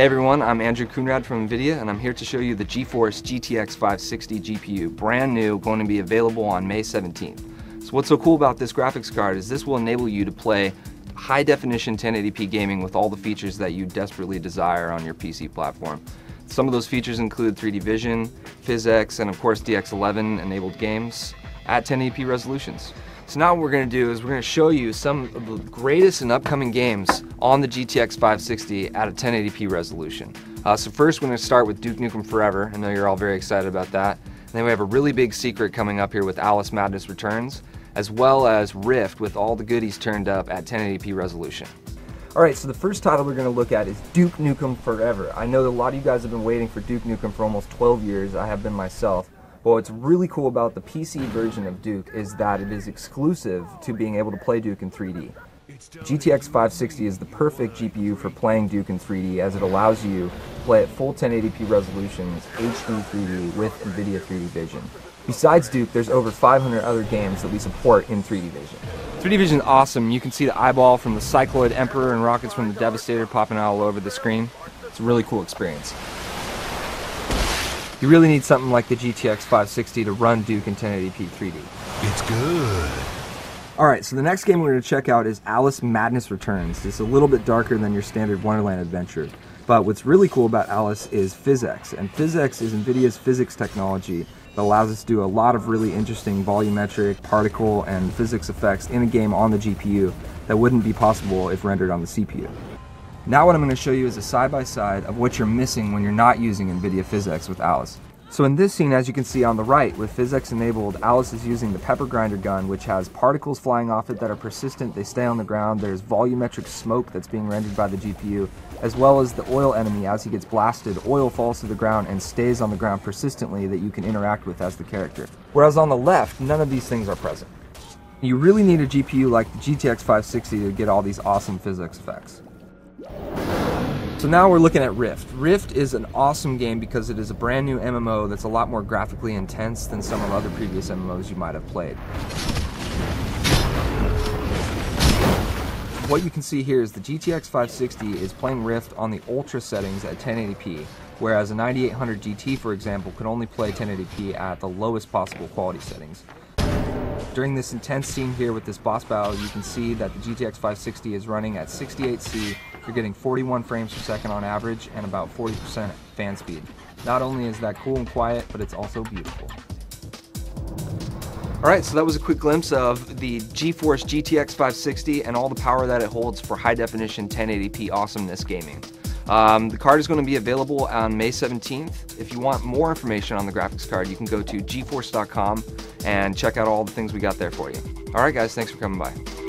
Hey everyone, I'm Andrew Coonrad from NVIDIA, and I'm here to show you the GeForce GTX 560 GPU, brand new, going to be available on May 17th. So what's so cool about this graphics card is this will enable you to play high definition 1080p gaming with all the features that you desperately desire on your PC platform. Some of those features include 3D Vision, PhysX, and of course DX11 enabled games at 1080p resolutions. So now what we're going to do is we're going to show you some of the greatest and upcoming games on the GTX 560 at a 1080p resolution. So first we're going to start with Duke Nukem Forever. I know you're all very excited about that. And then we have a really big secret coming up here with Alice Madness Returns, as well as Rift with all the goodies turned up at 1080p resolution. Alright, so the first title we're going to look at is Duke Nukem Forever. I know that a lot of you guys have been waiting for Duke Nukem for almost 12 years. I have been myself. But what's really cool about the PC version of Duke is that it is exclusive to being able to play Duke in 3D. GTX 560 is the perfect GPU for playing Duke in 3D, as it allows you to play at full 1080p resolutions, HD 3D with NVIDIA 3D Vision. Besides Duke, there's over 500 other games that we support in 3D Vision. 3D Vision is awesome. You can see the eyeball from the Cycloid Emperor and rockets from the Devastator popping out all over the screen. It's a really cool experience. You really need something like the GTX 560 to run Duke in 1080p 3D. It's good. Alright, so the next game we're going to check out is Alice Madness Returns. It's a little bit darker than your standard Wonderland adventure. But what's really cool about Alice is PhysX. And PhysX is NVIDIA's physics technology that allows us to do a lot of really interesting volumetric, particle, and physics effects in a game on the GPU that wouldn't be possible if rendered on the CPU. Now what I'm going to show you is a side-by-side of what you're missing when you're not using NVIDIA PhysX with Alice. So in this scene, as you can see on the right, with PhysX enabled, Alice is using the Pepper Grinder gun, which has particles flying off it that are persistent, they stay on the ground, there's volumetric smoke that's being rendered by the GPU, as well as the oil enemy. As he gets blasted, oil falls to the ground and stays on the ground persistently that you can interact with as the character. Whereas on the left, none of these things are present. You really need a GPU like the GTX 560 to get all these awesome physics effects. So now we're looking at Rift. Rift is an awesome game because it is a brand new MMO that's a lot more graphically intense than some of the other previous MMOs you might have played. What you can see here is the GTX 560 is playing Rift on the Ultra settings at 1080p, whereas a 9800 GT, for example, could only play 1080p at the lowest possible quality settings. During this intense scene here with this boss battle, you can see that the GTX 560 is running at 68C. You're getting 41 frames per second on average and about 40% fan speed. Not only is that cool and quiet, but it's also beautiful. Alright, so that was a quick glimpse of the GeForce GTX 560 and all the power that it holds for high definition 1080p awesomeness gaming. The card is going to be available on May 17th. If you want more information on the graphics card, you can go to geforce.com and check out all the things we got there for you. Alright guys, thanks for coming by.